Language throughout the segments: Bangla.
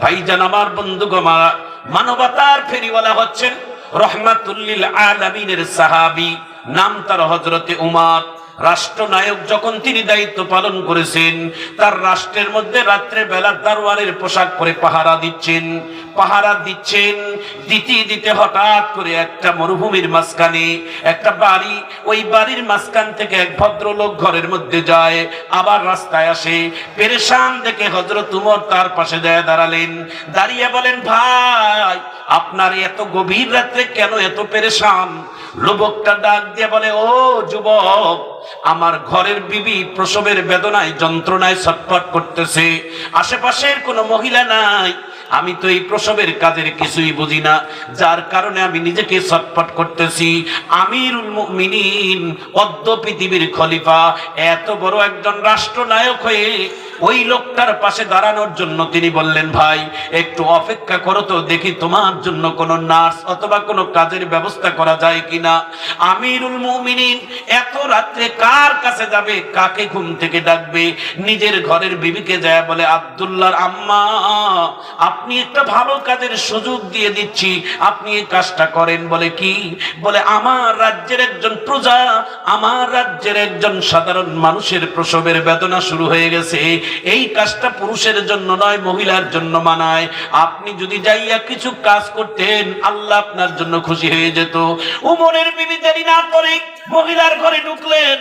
ভাইজান আমার বন্ধুগণ, মানবতার ফেরিওয়ালা হচ্ছেন রহমাতুল লিল আলামিনের সাহাবী, নাম তার হযরতে উমর। রাষ্ট্রনায়ক যখন তিনি দায়িত্ব পালন করেছেন, তার রাষ্ট্রের মধ্যে রাত্রে বেলা দারওয়ানের পোশাক পরে পাহারা দিচ্ছেন। দিতে হঠাৎ করে একটা মরুভূমির মাঝখানে একটা বাড়ি, ওই বাড়ির মাঝখান থেকে এক ভদ্রলোক ঘরের মধ্যে যায়, আবার রাস্তায় আসে। পেরেশান দেখে হযরত উমর তার পাশে যায় দাঁড়ালেন। দাঁড়িয়ে বলেন, ভাই আপনার এত গভীর রাত্রে কেন এত পেরেশান? লোকটা ডাক দিয়ে বলে, ও যুবক, আমার ঘরের বিবি প্রসবের বেদনায় যন্ত্রণায় ছটফট করতেছে, আশেপাশের কোনো মহিলা নাই, আমি তো এই প্রসবের কাজের কিছুই বুঝি না, যার কারণে আমি নিজেকে ছটফট করতেছি। আমিরুল মুমিনিন, অদ্য পৃথিবীর খলিফা, এত বড় একজন রাষ্ট্রনায়ক হয়ে ওই লোকটার পাশে দাঁড়ানোর জন্য তিনি বললেন, ভাই একটু অপেক্ষা করো তো, দেখি তোমার জন্য কোনো নার্স অথবা কোনো কাজের ব্যবস্থা করা যায় কিনা। আমিরুল মুমিনিন এত রাত্রে কার কাছে যাবে, কাকে ঘুম থেকে ডাকবে? নিজের ঘরের বিবিকে যায় বলে, আব্দুল্লাহর আম্মা, আপনি একটা ভালো কাজের সুযোগ দিয়ে দিচ্ছি, আপনি এই কাজটা করেন। বলে কি? বলে আমার রাজ্যের একজন প্রজা, আমার রাজ্যের একজন সাধারণ মানুষের প্রসবের বেদনা শুরু হয়ে গেছে, এই কাজটা পুরুষের জন্য নয়, মহিলার জন্য মানায়। আপনি যদি যাইয়া কিছু কাজ করতেন, আল্লাহ আপনার জন্য খুশি হয়ে যেত। উমরের বিবি দেরি না করে মহিলার ঘরে ঢুকলেন।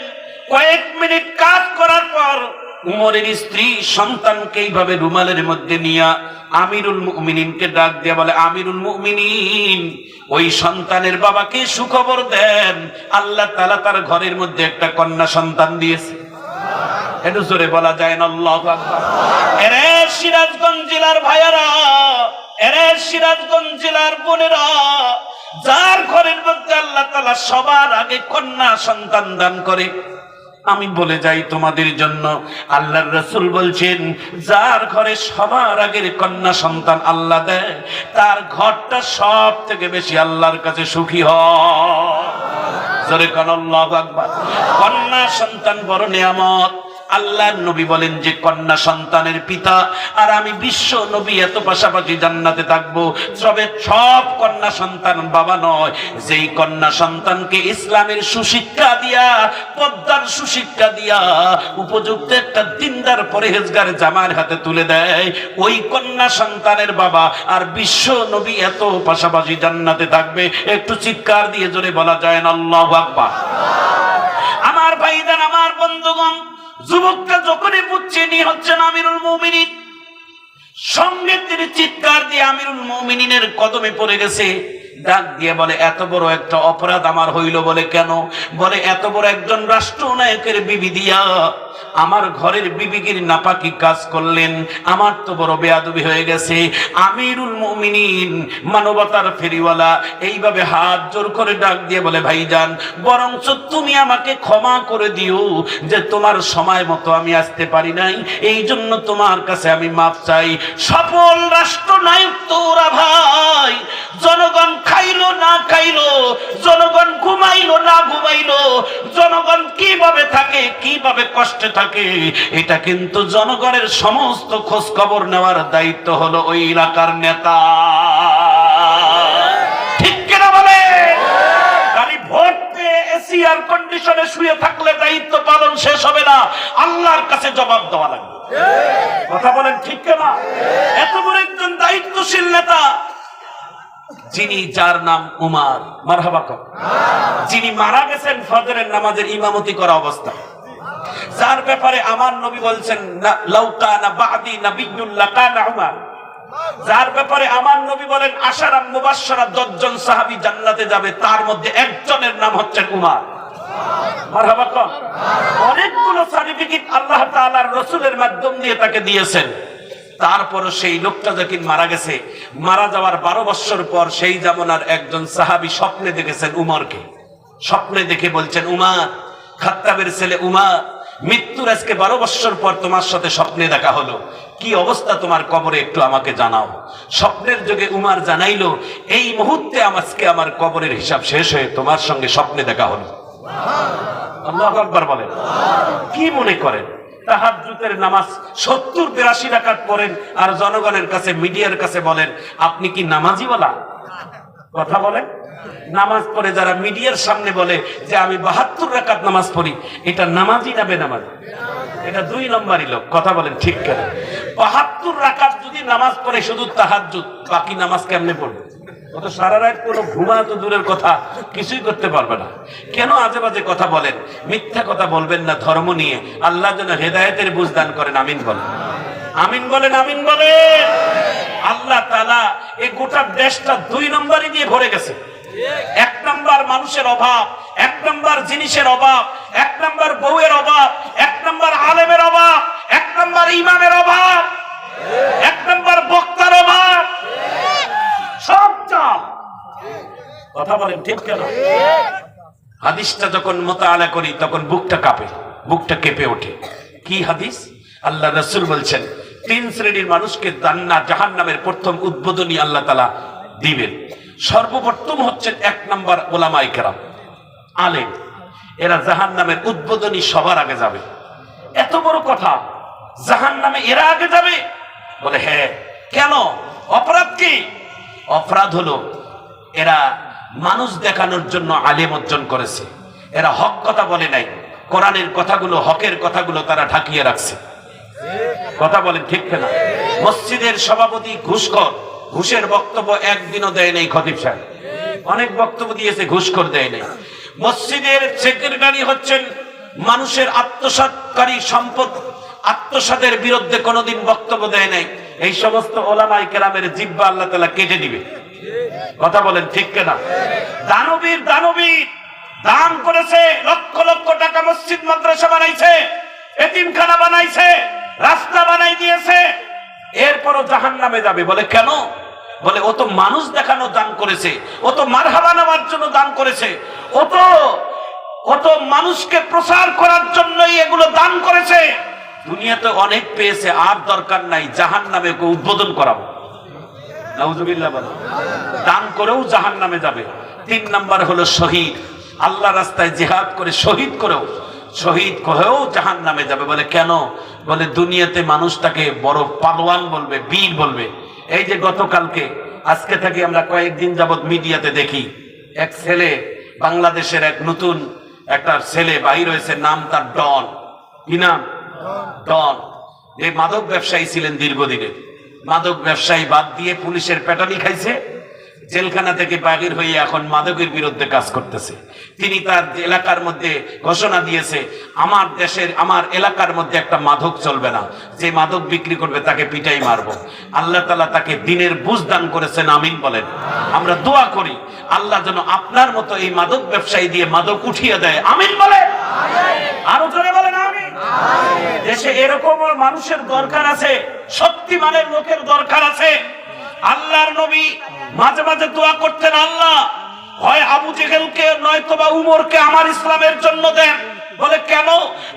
কয়েক মিনিট কাজ করার পর উমরের স্ত্রী সন্তানকে এইভাবে রুমালের মধ্যে নিয়ে আমিরুল মুমিনিনকে ডাক দিয়ে বলে, আমিরুল মুমিনিন, ওই সন্তানের বাবাকে সুখবর দেন, আল্লাহ তাআলা তার ঘরের মধ্যে একটা কন্যা সন্তান দিয়েছে। একটু জোরে বলা যায় না আল্লাহু আকবার। এরে সিরাজগঞ্জ জেলার ভাইয়ারা, এরে সিরাজগঞ্জ জেলার বোনেরা, যার ঘরের মধ্যে আল্লাহ তাআলা সবার আগে কন্যা সন্তান দান করে, আমি বলে যাই তোমাদের জন্য, আল্লাহর রাসূল বলছেন, যার ঘরে সবার আগের কন্যা সন্তান আল্লাহ দেয়, তার ঘরটা সব থেকে বেশি আল্লাহর কাছে সুখী হয়। জোরে কোন আল্লাহু আকবার। কন্যা সন্তান বড় নিয়ামত। আল্লাহর নবী বলেন যে কন্যা সন্তানের পিতা আর আমি বিশ্ব নবী এত পাশাপাশি জান্নাতে থাকবো, তবে সব কন্যা সন্তান বাবা নয়। যেই কন্যা সন্তানকে ইসলামের সুশিক্ষা দিয়া, পদ্মার সুশিক্ষা দিয়া উপযুক্ত একটা দিনদার পরহেজগার জামার হাতে তুলে দেয়, ওই কন্যা সন্তানের বাবা আর বিশ্ব নবী এত পাশাপাশি জান্নাতে থাকবে। একটু চিৎকার দিয়ে জোরে বলা যায় না আল্লাহু আকবার। আমার ভাইজান, আমার বন্ধুগণ, যুবকটা যখনই বুঝছে নি হচ্ছেন আমিরুল মুমিনিন, সঙ্গে তিনি চিৎকার দিয়ে আমিরুল মুমিনিনের কদমে পড়ে গেছে। ডাক দিয়ে বলে, এত বড় একটা অপরাধ আমার হইল। বলে কেন? বলে এত বড় একজন রাষ্ট্রনায়কের বিবি দিয়া আমার ঘরের বিবিগির নাপাকি কাজ করলেন, আমার তো বড় বেয়াদবি হয়ে গেছে। আমিরুল মুমিনিন, মানবতার ফেরিওয়ালা, এইভাবে হাত জোর করে ডাক দিয়ে বলে, ভাইজান বরঞ্চ তুমি আমাকে ক্ষমা করে দিও যে তোমার সময় মতো আমি আসতে পারি নাই, এই জন্য তোমার কাছে আমি মাফ চাই। সফল রাষ্ট্রনায়ক তোরা ভাই, জনগণ খাইলো না খাইলো, জনগণ ঘুমাইলো না ঘুমাইলো, জনগণ কিভাবে থাকে, কিভাবে কষ্টে থাকে, এটা কিন্তু জনগণের সমস্ত খোঁজ খবর নেওয়ার দায়িত্ব হলো ওই এলাকার নেতা। ঠিক কিনা বলে? খালি ভোট পেয়ে এসি আর কন্ডিশনে শুয়ে থাকলে দায়িত্ব পালন শেষ হবে না, আল্লাহর কাছে জবাব দেওয়া লাগবে। কথা বলেন ঠিক কিনা? এত বড় একজন দায়িত্বশীল নেতা, যিনি, যার নাম উমর, মারহাবা কর, যিনি মারা গেছেন ফজরের নামাজের ইমামতি করা অবস্থা, যার ব্যাপারে আমার নবী বলছেন, লাউ কানা বাদি নাবিয়্যুন লাকানা উমর, যার ব্যাপারে আমার নবী বলেন আশারা মুবাশশারা 10 জন সাহাবী জান্নাতে যাবে, তার মধ্যে একজনের নাম হচ্ছে উমর। মারহাবা কর। অনেকগুলো সার্টিফিকেট আল্লাহ তাআলার রাসূলের মাধ্যম দিয়ে তাকে দিয়েছেন। তারপরও সেই লোকটা যখন মারা গেছে, মারা যাওয়ার 12 বছর পর সেই জামানার একজন সাহাবী স্বপ্নে দেখেছেন উমরকে। স্বপ্নে দেখে বলছেন, উমর, খাত্তাবের ছেলে উমর, মৃত্যুর আজকে 12 বছর পর তোমার সাথে স্বপ্নে দেখা হলো, কি অবস্থা তোমার কবরে একটু আমাকে জানাও। স্বপ্নের যোগে উমর জানাইলো, এই মুহূর্তে আজকে আমার কবরের হিসাব শেষ হয়ে তোমার সঙ্গে স্বপ্নে দেখা হলো। আল্লাহু আকবার বলেন। কি মনে করেন তাহাজ্জুদের নামাজ 70-82 রাকাত পড়েন আর জনগণের কাছে মিডিয়ার কাছে বলেন আপনি কি নামাজি বলা কথা বলেন। নামাজ পড়ে যারা মিডিয়ার সামনে বলে যে আমি 72 রাকাত নামাজ পড়ি, এটা নামাজি না বেনামাজি? এটা 2 নম্বরই লোক। কথা বলেন ঠিক কেন? 72 রাকাত যদি নামাজ পড়ে শুধু তাহাজ্জুদ, বাকি নামাজ কেমনে পড়বে? ও তো সারা রাত কোনো ঘুমা তো দূরের কথা, কিছুই করতে পারবে না। কেন আজে বাজে কথা বলেন? মিথ্যা কথা বলবেন না ধর্ম নিয়ে। আল্লাহ যেন হেদায়েতের বুঝ দান করেন। আমিন বলেন, আমিন বলেন, আমিন বলেন। আল্লাহ তাআলা এই গোটা দেশটা 2 নম্বরই দিয়ে ভরে গেছে। 1 নম্বর মানুষের অভাব, 1 নম্বর জিনিসের অভাব, 1 নম্বর বউয়ের অভাব, 1 নম্বর আলেমের অভাব, 1 নম্বর ইমামের অভাব, 1 নম্বর বক্তার অভাব, সব চাল। কথা বলেন ঠিক কেন? হাদিসটা যখন মোতালা করি তখন বুকটা কাঁপে, বুকটা কেঁপে ওঠে। কি হাদিস? আল্লাহ রাসূল বলছেন 3 শ্রেণীর মানুষকে জাহান্নামের প্রথম উদ্বোধনী আল্লাহ তাআলা দিবেন। সর্বপ্রথম হচ্ছেন 1 নম্বর উলামায়ে কেরাম, আলেম। এরা জাহান্নামের উদ্বোধনী সবার আগে যাবে। এত বড় কথা, জাহান্নামে এরা আগে যাবে? বলে হ্যাঁ। কেন? অপরাধ কি? অপরাধ হলো এরা মানুষ দেখানোর জন্য আলেম অর্জন করেছে। এরা হক কথা বলে নাই, কোরআনের কথাগুলো, হকের কথাগুলো তারা ঢাকিয়ে রাখছে। কথা বলেন ঠিক না? মসজিদের সভাপতি ঘুষখোর, ঘুষের বক্তব্য একদিনও দেয় নাই খতিব সাহেব। অনেক বক্তব্য দিয়েছে, ঘুষখোর দেয় নাই। মসজিদের সেক্রেটারি হচ্ছেন মানুষের আত্মসাৎকারী, সম্পদ আত্মসাতের বিরুদ্ধে কোনোদিন বক্তব্য দেয় নাই। এই সমস্ত ওলামায়ে কেরামের জিহ্বা আল্লাহ তাআলা কেটে দিবে। কথা বলেন ঠিক না? দানবীর দান করেছে, লক্ষ লক্ষ টাকা মসজিদ মাদ্রাসা বানাইছে, এতিমখানা বানাইছে, রাস্তা বানাই দিয়েছে, এরপরও জাহান্নামে যাবে। বলে কেন? বলে ও তো মানুষ দেখানো দান করেছে, ও তো মারহাবা নেওয়ার জন্য দান করেছে, ও তো মানুষকে প্রচার করার জন্যই এগুলো দান করেছে। দুনিয়াতে অনেক পেয়েছে, আর দরকার নাই, জাহান্নামে ওকে উদ্বোধন করাবো। নাউজুবিল্লাহ বলে দান করেও জাহান্নামে যাবে। 3 নম্বর হলো শহীদ, আল্লাহ রাস্তায় জিহাদ করে শহীদ করেও জাহান্নামে যাবে। বলে কেন? বলে দুনিয়াতে মানুষ তাকে বড় পালোয়ান বলবে, বীর বলবে। এই যে গতকালকে, আজকে থেকে আমরা কয়েকদিন যাবত মিডিয়াতে দেখি এক ছেলে, বাংলাদেশের এক নতুন একটা ছেলে বাইর হয়েছে, নাম তার ডন। কি নাম? ডন। যে মাদক ব্যবসায়ী ছিলেন দীর্ঘদিনের, মাদক ব্যবসায়ী বাদ দিয়ে পুলিশের পেটানি খাইছে, জেলখানা থেকে বাহির হয়ে এখন মাদকের বিরুদ্ধে কাজ করতেছে। তিনি তার এলাকার মধ্যে ঘোষণা দিয়েছে, আমার এলাকার মধ্যে একটা মাদক চলবে না, যে মাদক বিক্রি করবে তাকে পিটাই মারবো। আল্লাহ তাআলা তাকে দ্বীনের বুঝ দান করেছেন। আমিন বলেন। আমরা দোয়া করি আল্লাহ যেন আপনার মতো এই মাদক ব্যবসায়ী দিয়ে মাদক উঠিয়ে দেয়। আমিন বলেন। আরো জোরে বলেন আমিন। দেশে এরকম মানুষের দরকার আছে, শক্তিমানের লোকের দরকার আছে। আল্লাহর নবী মাঝে মাঝে দোয়া করতেন, আল্লাহ হয় আবু জেহেলকে নয়তোবা উমরকে আমার ইসলামের জন্য দেন। বলে কেন?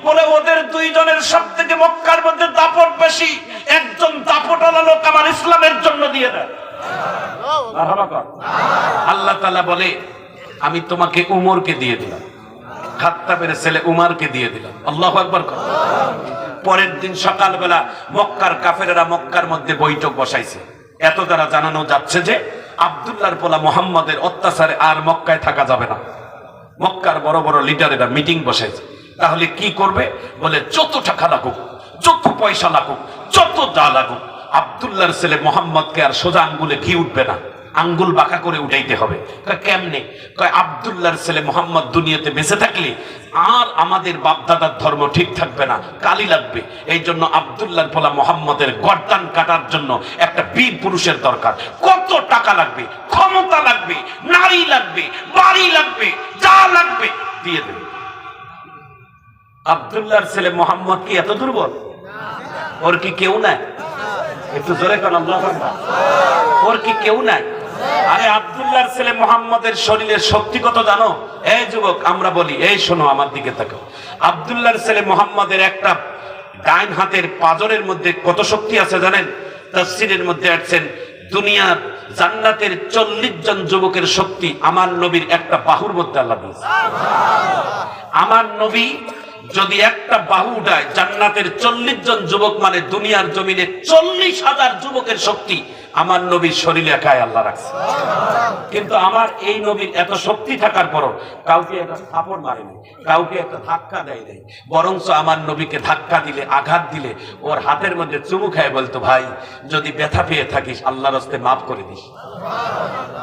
বলে ওদের 2 জনের সব থেকে মক্কার মধ্যে দাপট বেশি, একজন দাপটওয়ালা লোক আমার ইসলামের জন্য দিয়ে দেন। আল্লাহ তাআলা বলে আমি তোমাকে উমরকে দিয়ে দিলাম, খাত্তাবের ছেলে উমারকে দিয়ে দিলাম। আল্লাহু আকবার। পরের দিন সকালবেলা মক্কার কাফেরেরা মক্কার মধ্যে বৈঠক বসাইছে। এত দ্বারা জানানো যাচ্ছে যে আব্দুল্লাহর পোলা মুহাম্মদের অত্যাচারে আর মক্কায় থাকা যাবে না। মক্কার বড় বড় লিডারেরা মিটিং বসাইছে। তাহলে কি করবে? বলে যত টাকা লাগুক, যত পয়সা লাগুক, যত যা লাগুক, আব্দুল্লাহর ছেলে মুহাম্মদকে আর সোজা আঙ্গুলে ঘি উঠবে না, আঙ্গুল বাঁকা করে উঠাইতে হবে। কেমনে? কয় আব্দুল্লাহর ছেলে মুহাম্মদ দুনিয়াতে বেঁচে থাকলে আর আমাদের বাপদাদার ধর্ম ঠিক থাকবে না, কালি লাগবে। এই জন্য আব্দুল্লাহর পোলা মুহাম্মদের গর্দান কাটার জন্য একটা বীর পুরুষের দরকার। কত টাকা লাগবে, ক্ষমতা লাগবে, নারী লাগবে, বাড়ি লাগবে, যা লাগবে দিয়ে দেবে। আব্দুল্লাহর ছেলে মুহাম্মদ কি এত দুর্বল? ওর কি কেউ নাই? একটু জোরে কান আল্লাহু আকবার। ওর কি কেউ নাই? আরে আব্দুল্লাহর ছেলে মুহাম্মদের শরীরের শক্তি কত জানো? এই যুবক, আমরা বলি, এই শোনো আমার দিকে তাকাও। আব্দুল্লাহর ছেলে মুহাম্মদের একটা ডাইন হাতের পাজরের মধ্যে কত শক্তি আছে জানেন? তাফসীরের মধ্যে আসছেন দুনিয়ার জান্নাতের 40 জন যুবকের শক্তি আমার নবীর একটা বাহুর মধ্যে আল্লাহ দিয়েছে। আমার নবী যদি একটা বাহু উঠায় জান্নাতের 40 জন যুবক, মানে দুনিয়ার জমিনে 40,000 যুবকের শক্তি আমার নবীর শরীরে একাই আল্লাহ রাখছে। কিন্তু আমার এই নবীর এত শক্তি থাকার পরও কাউকে একটা থাপড় মারেনি, কাউকে একটা ধাক্কা দেয় নাই, বরঞ্চ আমার নবীকে ধাক্কা দিলে, আঘাত দিলে ওর হাতের মধ্যে চুমু খায় বলতো, ভাই যদি ব্যথা পেয়ে থাকিস আল্লাহর হস্তে মাফ করে দিস।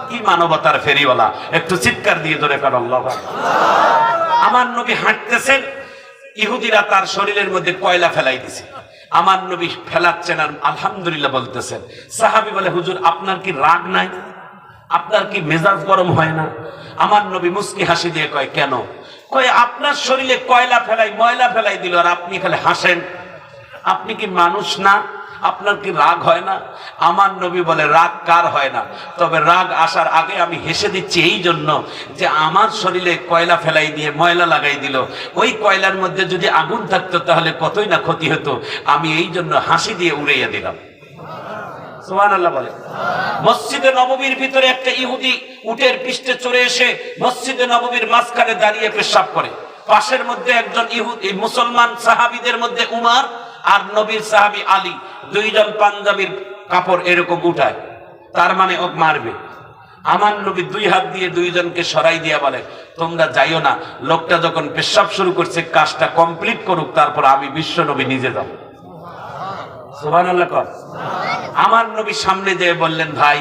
কি মানবতার ফেরিওয়ালা, একটু চিৎকার দিয়ে ধরে কর আল্লাহ। আমার নবী হাঁটতেছেন, ইহুদিরা তার শরীরের মধ্যে কয়লা ফেলাই দিছে, আমার নবী ফেলাচ্ছেন আর আলহামদুলিল্লাহ বলতেছেন। সাহাবী বলে, হুজুর আপনার কি রাগ নাই, আপনার কি মেজাজ গরম হয় না? আমার নবী মুস্কি হাসি দিয়ে কয়, কেন? কয় আপনার শরীরে কয়লা ফেলাই, ময়লা ফেলাই দিল আর আপনি খালি হাসেন, আপনি কি মানুষ না? আপনার কি রাগ হয় না? আমার নবী বলে, রাগ কার হয় না, তবে রাগ আসার আগে আমি হেসে দিচ্ছি এই জন্য যে আমার শরীরে কয়লা ফেলাই দিয়ে ময়লা লাগাই দিল, ওই কয়লার মধ্যে যদি আগুন থাকতো তাহলে কতই না ক্ষতি হতো, আমি এই জন্য হাসি দিয়ে উড়াইয়া দিলাম। সুবহানাল্লাহ বলে। মসজিদে নববীর ভিতরে একটা ইহুদি উটের পৃষ্ঠে চড়ে এসে মসজিদে নববীর মাঝখানে দাঁড়িয়ে পেশাব করে। পাশের মধ্যে একজন ইহুদি মুসলমান সাহাবীদের মধ্যে উমার আর নবীর সাহাবী আলী, দুইজন পাঞ্জাবির কাপড় এরকম উঠায়, তার মানে ও মারবে। আমার নবী দুই হাত দিয়ে দুইজনকে সরাই দিয়া বলে, তোমরা যাইও না, লোকটা যখন পেশাব শুরু করছে কাজটা কমপ্লিট করুক, তারপর আমি বিশ্ব নবী নিজে যাব। সুবহানাল্লাহ কর। আমার নবী সামনে যেয়ে বললেন, ভাই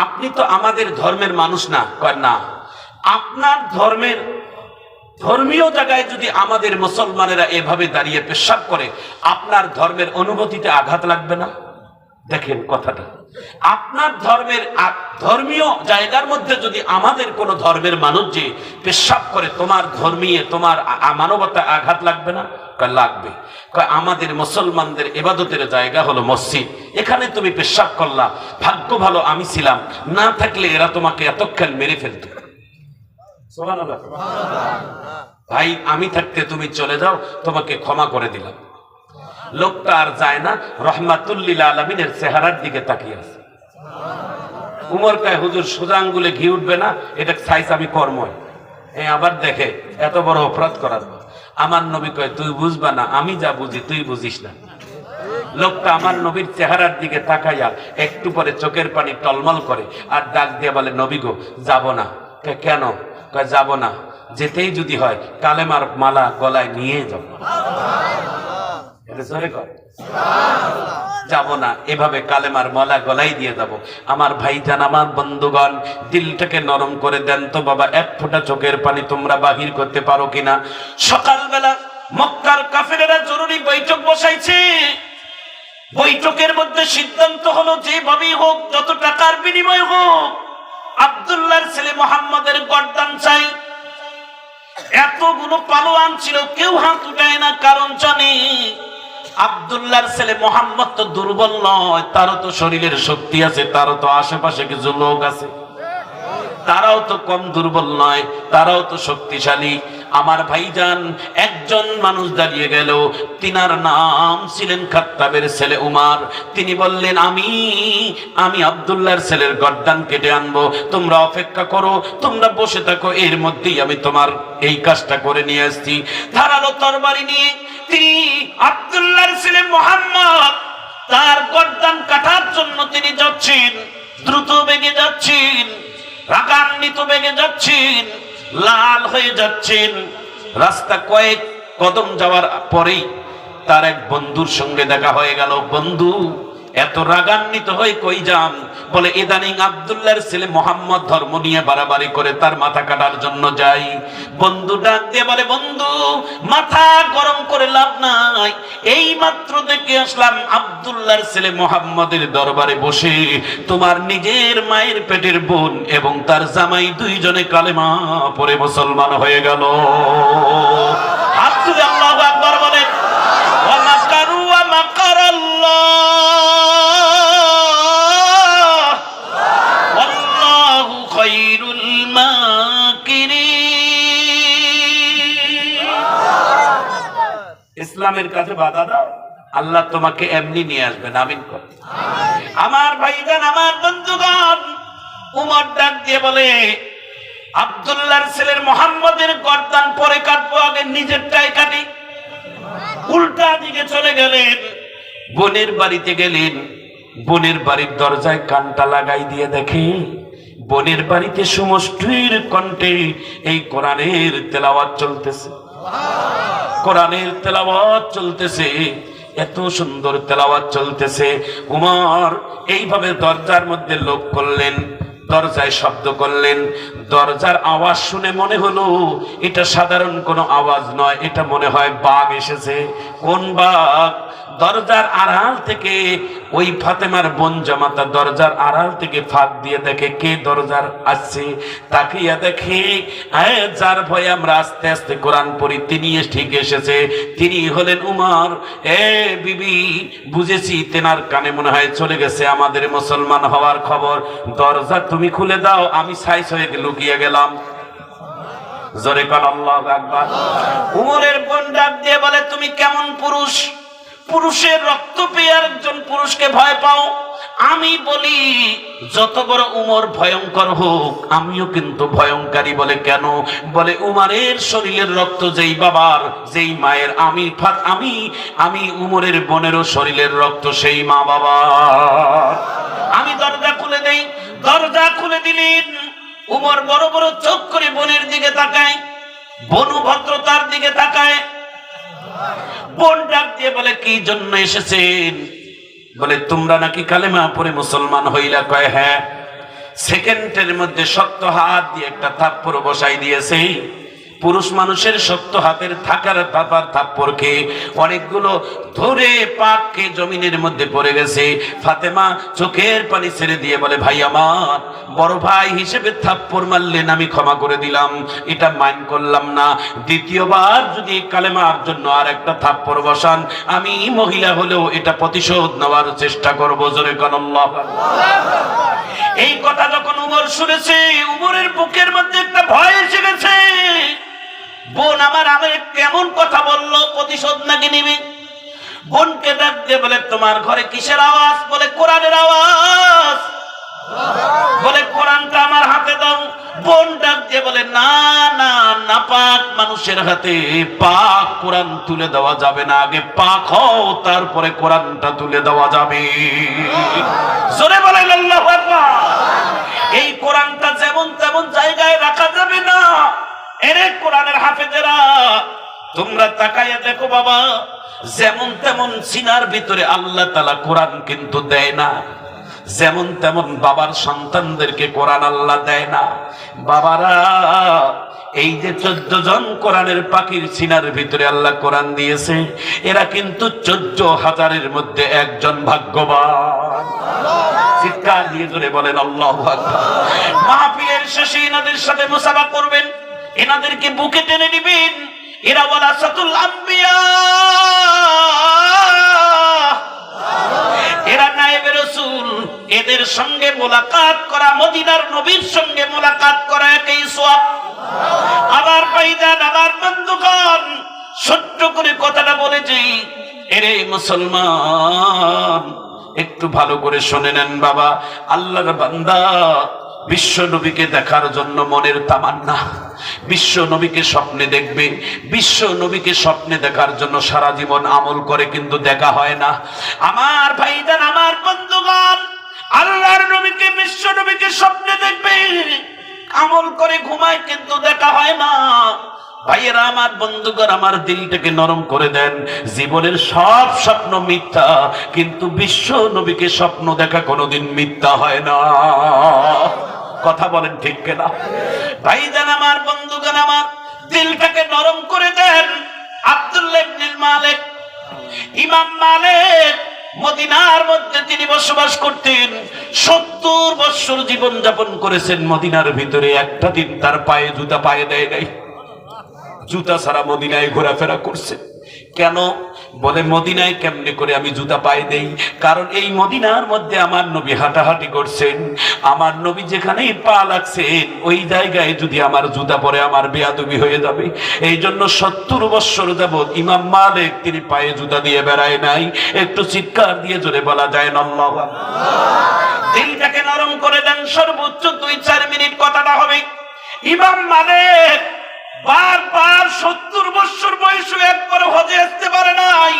আপনি তো আমাদের ধর্মের মানুষ না? কয় না। আপনার ধর্মের ধর্মীয় জায়গায় যদি আমাদের মুসলমানেরা এভাবে দাঁড়িয়ে পেশাব করে, আপনার ধর্মের অনুভূতিতে আঘাত লাগবে না? দেখেন কথাটা, আপনার ধর্মের ধর্মীয় জায়গার মধ্যে যদি আমাদের কোন ধর্মের মানুষ যে পেশাব করে, তোমার ধর্মীয়, তোমার মানবতা আঘাত লাগবে না? লাগবে। আমাদের মুসলমানদের ইবাদতের জায়গা হলো মসজিদ, এখানে তুমি পেশাব করলা, ভাগ্য ভালো আমি ছিলাম, না থাকলে এরা তোমাকে এতক্ষণ মেরে ফেলত। সুবহানাল্লাহ। ভাই আমি থাকতে তুমি চলে যাও, তোমাকে ক্ষমা করে দিলাম। লোকটা আর যায় না, রহমাতুল লিল আলামিনের চেহারার দিকে তাকিয়ে আছে। উমর কয়, হুজুর সোজা আঙ্গুলে ঘি উঠবে না, এটা সাইজ আমি কর্ম। আবার দেখে এত বড় অপরাধ করার। আমার নবী কয়, তুই বুঝবা না, আমি যা বুঝি তুই বুঝিস না। লোকটা আমার নবীর চেহারার দিকে তাকাইয়া একটু পরে চোখের পানি টলমল করে আর ডাক দিয়ে বলে, নবী গো যাব না। কেন? কয় যাব না, যেতেই যদি হয় কালেমার মালা গলায় নিয়ে যাব। যাব না, এভাবে কালেমার মালা গলায় দিয়ে যাব। আমার ভাইজান, আমার বন্ধুগণ, দিলটাকে নরম করে দেন তো বাবা, এক ফোঁটা চোখের পানি তোমরা বাহির করতে পারো কিনা? সকালবেলা মক্কার কাফেরেরা জরুরি বৈঠক বসাইছে। বৈঠকের মধ্যে সিদ্ধান্ত হলো, যেভাবেই হোক, যত টাকার বিনিময় হোক, আব্দুল্লাহর ছেলে মুহাম্মদের গর্দান চাই। এতগুলো পালোয়ান ছিল, কেউ হাত উঠায় না, কারণ জানে আব্দুল্লাহর ছেলে মুহাম্মদ তো দুর্বল নয়, তারও তো শরীরের শক্তি আছে, তারও তো আশেপাশে কিছু লোক আছে, তারাও তো কম দুর্বল নয়, তারাও তো শক্তিশালী। আমার ভাইজান, একজন মানুষ দাঁড়িয়ে গেল, তিনার নাম ছিলেন খাত্তাবের ছেলে উমার। তিনি বললেন, আমি আব্দুল্লাহর ছেলের গর্দান কেটে আনবো, তোমরা অপেক্ষা করো, তোমরা বসে থাকো, এর মধ্যেই আমি তোমার এই কাজটা করে নিয়ে আসছি। ধারালো তরবারি নিয়ে তিনি আব্দুল্লাহর ছেলে মুহাম্মদ তার গর্দান কাটার জন্য তিনি যাচ্ছেন, দ্রুত বেগে যাচ্ছেন, রাগান্বিত বেগে যাচ্ছেন, লাল হয়ে যাচ্ছেন। রাস্তা কয়েক কদম যাওয়ার পরেই তার এক বন্ধুর সঙ্গে দেখা হয়ে গেল। বন্ধু, এত রাগান্বিত হয়ে কই যান? বলে, ইদানিং আব্দুল্লাহর ছেলে মুহাম্মদ ধর্ম নিয়ে বাড়াবাড়ি করে, তার মাথা কাটার জন্য যাই। বন্ধু ডাক দিয়ে বলে, বন্ধু মাথা গরম করে লাভ নাই, এই মাত্র দেখে আসলাম আব্দুল্লাহর ছেলে মুহাম্মদের দরবারে বসে তোমার নিজের মায়ের পেটের বোন এবং তার জামাই দুইজনে কালেমা পড়ে মুসলমান হয়ে গেল। আল্লাহু আকবার বলেন। ওয়া মাকারু ওয়া মাকারাল্লাহ, ইসলামের কাছে বাধা দাও, আল্লাহ তোমাকে এমনি নিয়ে আসবেন। আমিন কর। আমার ভাইজান, আমার বন্ধুগণ, উমর ডাক দিয়ে বলে, আব্দুল্লাহর ছেলের মুহাম্মদের গর্দান পরে কাটবো, আগে নিজেরটাই কাটি। উল্টা দিকে চলে গেলেন, বোনের বাড়িতে গেলেন। বোনের বাড়ির দরজায় কানটা লাগাই দিয়ে দেখে বোনের বাড়িতে সমষ্টির কণ্ঠে এই কোরআনের তেলাওয়াত চলতেছে। কোরআনের তেলাওয়াত চলতেছে, এত সুন্দর তেলাওয়াত চলতেছে। উমর এইভাবে দরজার মধ্যে লোক করলেন, দরজায় শব্দ করলেন। দরজার আওয়াজ শুনে মনে হলো এটা সাধারণ কোনো আওয়াজ নয়, এটা মনে হয় বাঘ এসেছে। কোন বাঘ? দরজার আড়াল থেকে ওই ফাতেমার বোন জামাতা দরজার আড়াল থেকে ফাঁক দিয়ে দেখে কে দরজার আসছে। তাকিয়া দেখে যার ভয়ে আমরা আস্তে আস্তে কোরআন পড়ি তিনি ঠিক এসেছে। তিনি হলেন উমর। এ বিবি, বুঝেছি তেনার কানে মনে হয় চলে গেছে আমাদের মুসলমান হওয়ার খবর। দরজা তুমি খুলে দাও, আমি সাইজ হয়ে লুকিয়ে গেলাম। জোরে কান আল্লাহু আকবার। উমরের বোন ডাক দিয়ে বলে, তুমি কেমন পুরুষ? পুরুষের রক্ত পেয়ে একজন পুরুষকে ভয় পাও? আমি বলি যত বড় উমর ভয়ঙ্কর হোক আমিও কিন্তু ভয়ঙ্করী। বলে কেন? বলে উমরের শরীরের রক্ত যেই বাবার যেই মায়ের, আমি উমরের বোনেরও শরীরের রক্ত সেই মা বাবার। আমি দরজা খুলে দেই। দরজা খুলে দিলেন। উমর বড় বড় চোখ করে বোনের দিকে তাকায়, বনু ভদ্রতার দিকে তাকায়। বোন ডাক দিয়ে বলে, কি জন্য এসেছেন? বলে তোমরা নাকি কালেমা পড়ে মুসলমান হইলা। কয় হ্যাঁ। সেকেন্ডের মধ্যে শক্ত হাত দিয়ে একটা থাপ্পড় বসাই দিয়েছে। পুরুষ মানুষের শক্ত হাতের থাকার তাপার থাপ্পড় খেয়ে অনেকগুলো ধরে পাককে জমিনের মধ্যে পড়ে গেছে। ফাতেমা চোখের পানি ছেড়ে দিয়ে বলে, ভাই আমার, বড় ভাই হিসেবে থাপ্পড় মারলেন, আমি ক্ষমা করে দিলাম, এটা মাইন্ড করলাম না। দ্বিতীয়বার যদি কালেমার জন্য আর একটা থাপ্পড় বসান, আমি মহিলা হলেও এটা প্রতিশোধ নেওয়ার চেষ্টা করবো। জোরে কান আল্লাহু আকবার। এই কথা যখন উমর শুনেছে, উমরের বুকের মধ্যে একটা ভয় এসে গেছে। বোন আমার কেমন কথা বললো, প্রতিশোধ নাকি নিবি? বোনকে ডাক দিয়ে বলে, তোমার ঘরে কিসের আওয়াজ? বলে কোরআনের আওয়াজ। বলে কোরআনটা আমার হাতে দাও। বোন ডাক দিয়ে বলে, না না, নাপাক মানুষের হাতে পাক কোরআন তুলে দেওয়া যাবে না, আগে পাক হও তারপরে কোরআনটা তুলে দেওয়া যাবে। জোরে বলে আল্লাহু আকবার। এই কোরআনটা যেমন তেমন জায়গায় রাখা যাবে না। এরে কোরআনের হাফেজেরা, তোমরা তাকাইয়া দেখো বাবা, যেমন তেমন সিনার ভিতরে আল্লাহ তাআলা কোরআন কিন্তু দেয় না। যেমন তেমন বাবার সন্তানদেরকে কোরআন আল্লাহ দেয় না। বাবারা, এই যে 14 জন কোরআনের পাখির সিনার ভিতরে আল্লাহ কোরআন দিয়েছে, এরা কিন্তু 14,000-এর মধ্যে একজন ভাগ্যবান। চিৎকার দিয়ে জোরে বলেন আল্লাহু আকবার। মাহফিলের শেষে এনাদের সাথে মুসাফা করবেন, এনাদেরকে বুকে টেনে নিবেন। এরা ওয়ারাসাতুল আম্বিয়া, এরা নায়েবে রাসূল। এদের সঙ্গে মোলাকাত করা, মদিনার নবীর সঙ্গে মোলাকাত করা একই সওয়াব। আবার ভাইজান, আবার বন্ধুগণ, ছোট্ট করে কথাটা বলেছি। এরে মুসলমান, একটু ভালো করে শুনে নেন বাবা। আল্লাহর বান্দা বিশ্ব নবীকে দেখার জন্য মনের তামান্না, বিশ্ব নবীকে স্বপ্নে দেখবে। বিশ্ব নবীকে স্বপ্নে দেখার জন্য সারা জীবন আমল করে কিন্তু দেখা হয় না। আমার ভাইজান, আমার বন্ধুগণ, আল্লাহর নবীকে, বিশ্ব নবীকে স্বপ্নে দেখবে, আমল করে ঘুমায় কিন্তু দেখা হয় না। ভাইয়েরা আমার, বন্ধুগণ আমার, দিলটাকে নরম করে দেন। জীবনের সব স্বপ্ন মিথ্যা, কিন্তু বিশ্ব নবীকে স্বপ্ন দেখা কোনোদিন মিথ্যা হয় না। কথা বলেন ঠিক কিনা? ভাইজান আমার, বন্ধুগণ আমার, দিলটাকে নরম করে দেন। আব্দুল্লাহ ইবনে মালিক, ইমাম মালিক, মদিনার মধ্যে তিনি বসবাস করতেন। 70 বছর জীবন যাপন করেছেন মদিনার ভিতরে। একটা দিন তার পায়ে জুতা পায়ে দেয় নাই। জুতা ছাড়া মদিনায় ঘোরাফেরা করছে। কেন? বলে মদিনায় কেমনে করে আমি জুতা পায়ে দেই? কারণ এই মদিনার মধ্যে আমার নবী হাঁটাহাঁটি করছেন। আমার নবী যেখানেই পা লাগছেন ওই জায়গায় যদি আমার জুতা পরে আমার বেয়াদবি হয়ে যাবে। এই জন্য 70 বছর যাবত ইমাম মালিক তিনি পায়ে জুতা দিয়ে বেড়ায় নাই। একটু চিৎকার দিয়ে জোরে বলা যায় না আল্লাহু আকবার। দিলটাকে নরম করে দেন। সর্বোচ্চ 2-4 মিনিট কথাটা হবে। ইমাম মালিক বারবার 70 বছর বয়সে একবারও হজে আসতে পারে নাই,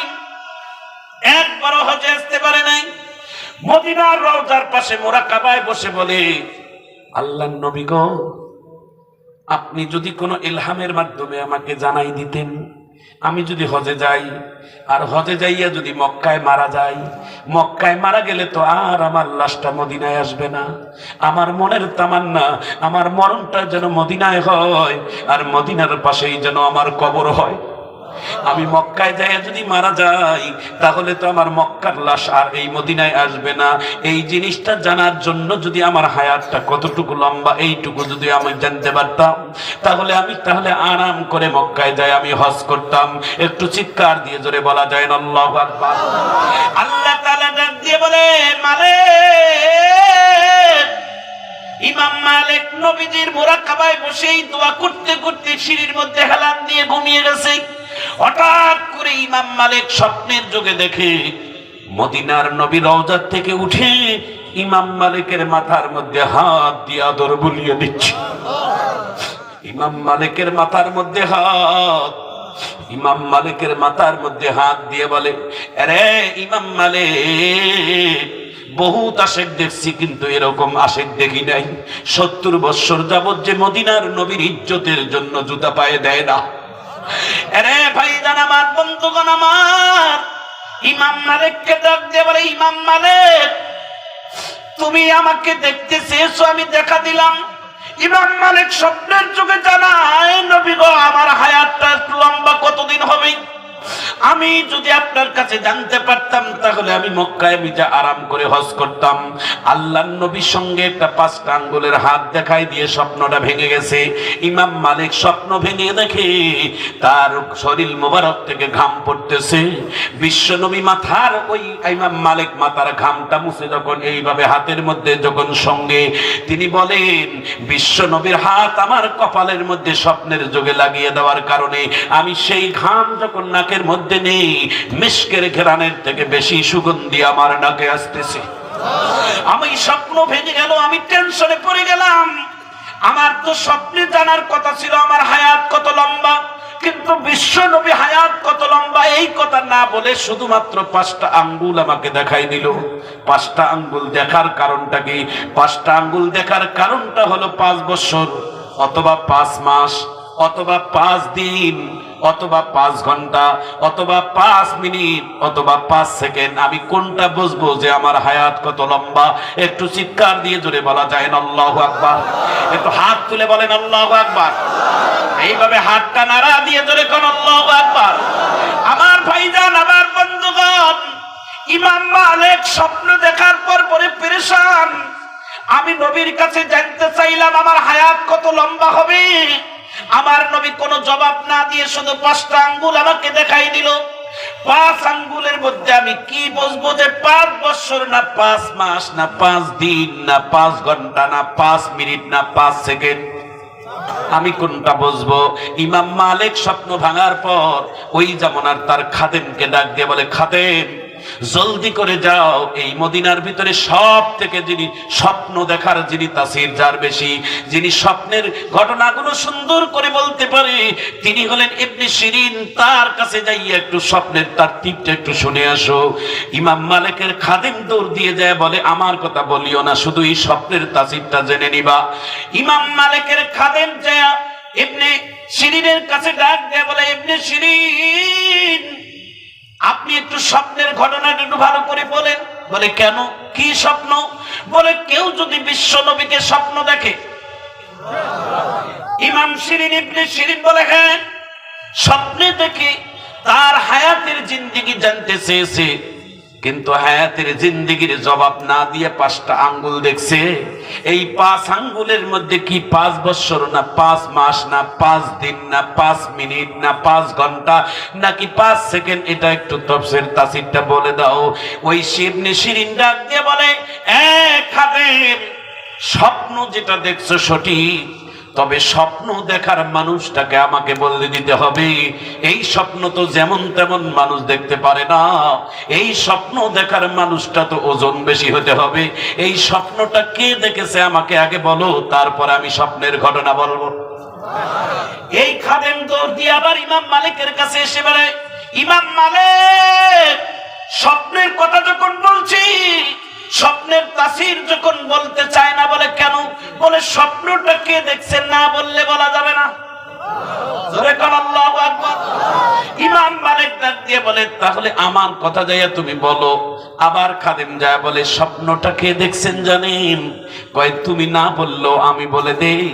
একবারও হজে আসতে পারে নাই। মদিনার রওজার পাশে মুরাকাবায় বসে বলে, আল্লাহর নবী গো, আপনি যদি কোনো ইলহামের মাধ্যমে আমাকে জানাই দিতেন, আমি যদি হজে যাই, আর হজে যাইয়া যদি মক্কায় মারা যাই, মক্কায় মারা গেলে তো আর আমার লাশটা মদিনায় আসবে না। আমার মনের তামান্না, আমার মরণটা যেন মদিনায় হয়, আর মদিনার পাশেই যেন আমার কবর হয়। আমি মক্কায় যাইয়া যদি মারা যাই, তাহলে তো আমার মক্কার লাশ আর এই মদিনায় আসবে না। এই জিনিসটা জানার জন্য যদি আমার হায়াতটা কতটুকু লম্বা, এইটুকু যদি আমি জানতে পারতাম, তাহলে আরাম করে মক্কায় যাই আমি হজ করতাম। একটু চিৎকার দিয়ে জোরে বলা যায় না আল্লাহু আকবার। আল্লাহ তাআলা ডাক দিয়ে বলে, মালিক, ইমাম মালিক নবীজির মুরাকাবায় বসেই দোয়া করতে করতে সিঁড়ির মধ্যে হেলান দিয়ে ঘুমিয়ে গেছে। হঠাৎ করে ইমাম মালিক স্বপ্নের যুগে দেখে মদিনার নবী রওজা থেকে উঠে ইমাম মালিকের মাথার মধ্যে হাত দিয়ে আদর বুলিয়ে দিচ্ছে। ইমাম মালিকের মাথার মধ্যে হাত, ইমাম মালিকের মাথার মধ্যে হাত দিয়ে বলে, আরে ইমাম মালিক, বহুত আশেক দেখছি, কিন্তু এরকম আশেক দেখি নাই। 70 বছর যাবত যে মদিনার নবীর ইজ্জতের জন্য জুতা পায়ে দেয় না। আরে ভাইজান আমার, বন্ধুগণ আমার, ইমাম মালিককে ডাক দিয়ে বলে, ইমাম মালিক, তুমি আমাকে দেখতে চেয়েছো, আমি দেখা দিলাম। ইমাম মালিক স্বপ্নের যুগে জানায়, নবী গো, আমার হায়াতটা লম্বা কতদিন হবে? আমি যদি আপনার কাছে জানতে পারতাম, তাহলে আমি মক্কায় বিজা আরাম করে হজ করতাম। আল্লাহর নবীর সঙ্গে একটা 5টা আঙ্গুলের হাত দেখাই দিয়ে স্বপ্নটা ভেঙে গেছে। ইমাম মালিক স্বপ্ন ভেঙে দেখে তার শরীর মোবারক থেকে ঘাম পড়তেছে। বিশ্ব নবী মাথার, ওই ইমাম মালিক মাথার ঘামটা মুছে যখন এইভাবে হাতের মধ্যে যখন সঙ্গে, তিনি বলেন, বিশ্ব নবীর হাত আমার কপালের মধ্যে স্বপ্নের যোগে লাগিয়ে দেওয়ার কারণে আমি সেই ঘাম যখন নাকের মধ্যে নেই, মিশকের ঘেরানের থেকে বেশি সুগন্ধি আমার নাকে আসতেছে। আমি স্বপ্ন ভেঙে গেল, আমি টেনশনে পড়ে গেলাম। আমার তো স্বপ্নে জানার কথা ছিল আমার হায়াত কত লম্বা, কিন্তু বিশ্ব নবী হায়াত কত লম্বা এই কথা না বলে শুধুমাত্র 5টা আঙ্গুল আমাকে দেখাই দিল। 5টা আঙ্গুল দেখার কারণটা কি? 5টা আঙ্গুল দেখার কারণটা হলো 5 বছর, অথবা 5 মাস, অথবা 5 দিন, অথবা 5 ঘন্টা, অথবা 5 মিনিট, অথবা 5 সেকেন্ড। আমি কোনটা বুঝবো যে আমার হায়াত কত লম্বা? একটু চিৎকার দিয়ে জোরে বলা যায় না আল্লাহু আকবার? একটু হাত তুলে বলেন আল্লাহু আকবার। এইভাবে হাতটা নাড়া দিয়ে জোরে কোন আল্লাহু আকবার। আমার ভাইজান, আমার বন্ধুগণ, ইমাম মালিক স্বপ্ন দেখার পর পরে পেরেশান। আমি নবীর কাছে জানতে চাইলাম আমার হায়াত কত লম্বা হবে। আমার নবী কোনো জবাব না দিয়ে শুধু 5টা আঙ্গুল আমাকে দেখাই দিল। 5 আঙ্গুলের মধ্যে আমি কি বুঝবো যে 5 বছর না 5 মাস না 5 দিন না 5 ঘন্টা না 5 মিনিট না 5 সেকেন্ড? আমি কোনটা বুঝবো? ইমাম মালিক স্বপ্ন ভাঙার পর ওই জামানার তার খাদেমকে ডাক দিয়ে বলে, খাদেম, জলদি করে যাও, এই মদিনার ভিতরে সব থেকে যিনি স্বপ্ন দেখার, যিনি তাসির যার বেশি, যিনি স্বপ্নের ঘটনাগুলো সুন্দর করে বলতে পারে, তিনি হলেন ইবনে শিরিন। তার কাছে যাইয়া একটু স্বপ্নের তার টিপটা একটু শুনে আসো। ইমাম মালিকের খাদেম দৌড় দিয়ে যায় বলে, আমার কথা বলিও না, শুধু এই স্বপ্নের তাসিরটা জেনে নিবা। ইমাম মালিকের খাদেম যায় ইবনে শিরিনের কাছে ডাক দিয়ে বলে, ইবনে শিরিন, আপনি একটু স্বপ্নের ঘটনাটা একটু ভালো করে বলেন। বলে, কেন, কি স্বপ্ন? বলে, কেউ যদি বিশ্ব নবীকে স্বপ্ন দেখে। ইমাম শিরিন ইবনে শিরিন বলে, হ্যাঁ, স্বপ্নে দেখে তার হায়াতের জিন্দেগি জানতে চেয়েছে, কিন্তু হায়াতের জিন্দেগির জবাব না দিয়ে 5টা আঙ্গুল দেখছে। এই 5 আঙ্গুলের মধ্যে কি 5 বছর না 5 মাস না 5 দিন না 5 মিনিট না 5 ঘন্টা নাকি 5 সেকেন্ড? এটা একটু তফসির তাসিরটা বলে দাও। ওই ইবনে শিরিন ডাক দিয়ে বলে, খাদেম, স্বপ্ন যেটা দেখছো সঠিক, তবে স্বপ্ন দেখার মানুষটাকে আমাকে বলে দিতে হবে। এই স্বপ্ন তো যেমন তেমন মানুষ দেখতে পারে না। এই স্বপ্ন দেখার মানুষটা তো ওজন বেশি হতে হবে। এই স্বপ্নটা কে দেখেছে আমাকে আগে বলো, তারপর আমি স্বপ্নের ঘটনা বলবো। এই খাদেম দৌড় দিয়ে আবার ইমাম মালিকের কাছে এসে বলে, ইমাম মালিক, স্বপ্নের কথা যখন বলছি, স্বপ্নের তাফসীর যখন বলতে চায় না, বলে কেন? বলে স্বপ্নটা কে দেখছেন না বললে বলা যাবে না। জোরে কোন আল্লাহু আকবার। ইমাম মালিক ডাক দিয়ে বলে, তাহলে আমার কথা যাইয়া তুমি বলো। আবার খাদেম যায় বলে, স্বপ্নটা কে দেখছেন জানেন? কয় তুমি না বললো আমি বলে দেই।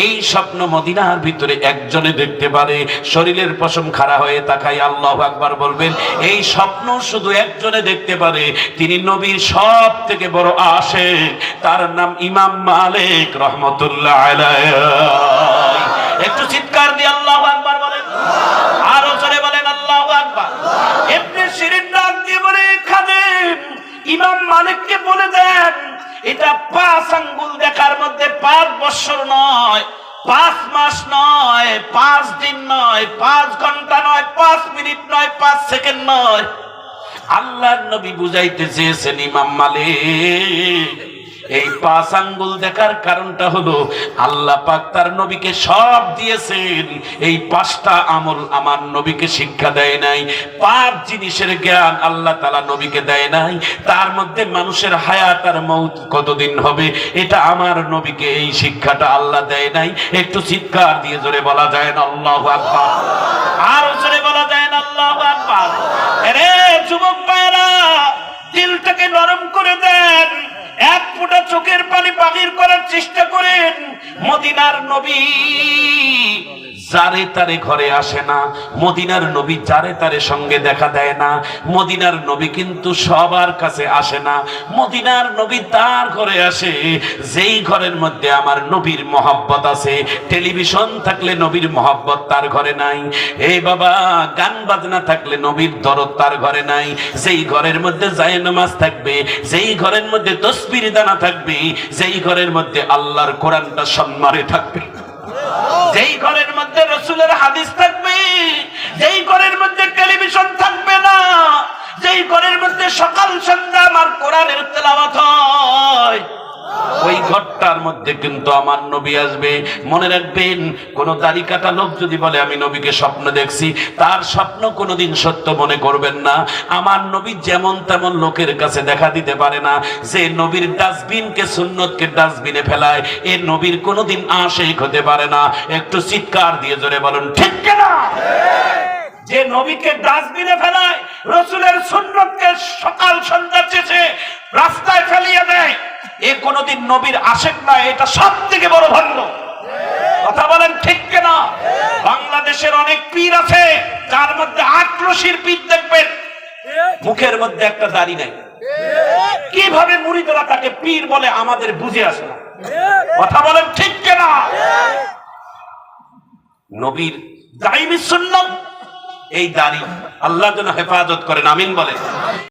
এই স্বপ্ন মদিনার ভিতরে একজনে দেখতে পারে। শরীরের পশম খাড়া হয়ে তাকাই আল্লাহু আকবার বলবেন। এই স্বপ্ন শুধু একজনে দেখতে পারে, তিনি নবীর সব থেকে বড় আশিক, তার নাম ইমাম মালিক রহমতুল্লাহ আলাইহি। একটু চিৎকার দিয়ে আল্লাহু আকবার বলেন, আরো জোরে বলেন আল্লাহু আকবার। ইবনে সিরিন ডাক দিয়ে বলে, খাদেম ইমাম মালিককে বলে দেন, এটা 5 আঙ্গুল দেখার মধ্যে 5 বছর নয়, 5 মাস নয়, 5 দিন নয়, 5 ঘন্টা নয়, 5 মিনিট নয়, 5 সেকেন্ড নয়। আল্লাহর নবী বুঝাইতে চেয়েছেন ইমাম মালিক, এই 5 আঙ্গুল দেখার কারণটা হলো আল্লাহ পাক তার নবীকে সব দিয়েছেন, এই 5টা আমল আমার নবীকে শিক্ষা দেয় নাই। 5 জিনিসের জ্ঞান আল্লাহ তাআলা নবীকে দেয় নাই। তার মধ্যে মানুষের হায়াত আর মউত কতদিন হবে, এটা আমার নবীকে এই শিক্ষাটা আল্লাহ দেয় নাই। একটু চিৎকার দিয়ে জোরে বলা যায় না আল্লাহু আকবার? আর জোরে বলা যায় না আল্লাহু আকবার? আরে যুবক ভাইরা, দিলটাকে নরম করে দেন, এক ফোঁটা চোখের পানি বাহির করার চেষ্টা করেন। মদিনার নবী যারে তারে ঘরে আসে না, মদিনার নবী যারে তারে সঙ্গে দেখা দেয় না, মদিনার নবী কিন্তু সবার কাছে আসে না। মদিনার নবী তার ঘরে আসে যেই ঘরের মধ্যে আমার নবীর মহব্বত আছে। টেলিভিশন থাকলে নবীর মহব্বত তার ঘরে নাই। এই বাবা, গান বাজনা থাকলে নবীর দরদ তার ঘরে নাই। যেই ঘরের মধ্যে জায়নামাজ থাকবে, যেই ঘরের মধ্যে তাসবিহ দানা থাকবে, যেই ঘরের মধ্যে আল্লাহর কোরআনটা সম্মানে থাকবে, যেই ঘরের মধ্যে রাসূলের হাদিস থাকবে, যেই ঘরের মধ্যে টেলিভিশন থাকবে না, যেই ঘরের মধ্যে সকাল সন্ধ্যা আমার কোরআনের তেলাওয়াত হয়, ওই ঘরটার মধ্যে কিন্তু আমার নবী আসবে। মনে রাখবেন, কোন দাড়ি কাটা লোক যদি বলে আমি নবীকে স্বপ্ন দেখছি, তার স্বপ্ন কোনোদিন সত্য মনে করবেন না। আমার নবী যেমন তেমন লোকের কাছে দেখা দিতে পারে না। যে নবীর ডাস্টবিনকে সুন্নতকে ডাস্টবিনে ফেলায়, এ নবীর কোনোদিন আশিক হতে পারে না। একটু চিৎকার দিয়ে জোরে বলুন ঠিক কিনা? যে নবীকে ডাস্টবিনে ফেলায়, রাসূলের সুন্নতকে সকাল সন্ধ্যা চেঁচে রাস্তায় ফেলিয়ে দেয়, এ কোনদিন নবীর আশিক নয়। এটা সব থেকে বড় ভণ্ড। কথা বলেন ঠিক কিনা? বাংলাদেশের অনেক পীর আছে যার মধ্যে আক্রোশীর পীর দেখবেন, মুখের মধ্যে একটা দাড়ি নাই। কিভাবে মুরিদরা তাকে পীর বলে আমাদের বুঝে আসে না। কথা বলেন ঠিক কিনা? নবীর দাইমি সুন্নাত এই দাড়ি, আল্লাহ যেন হেফাজত করেন, আমিন বলেন।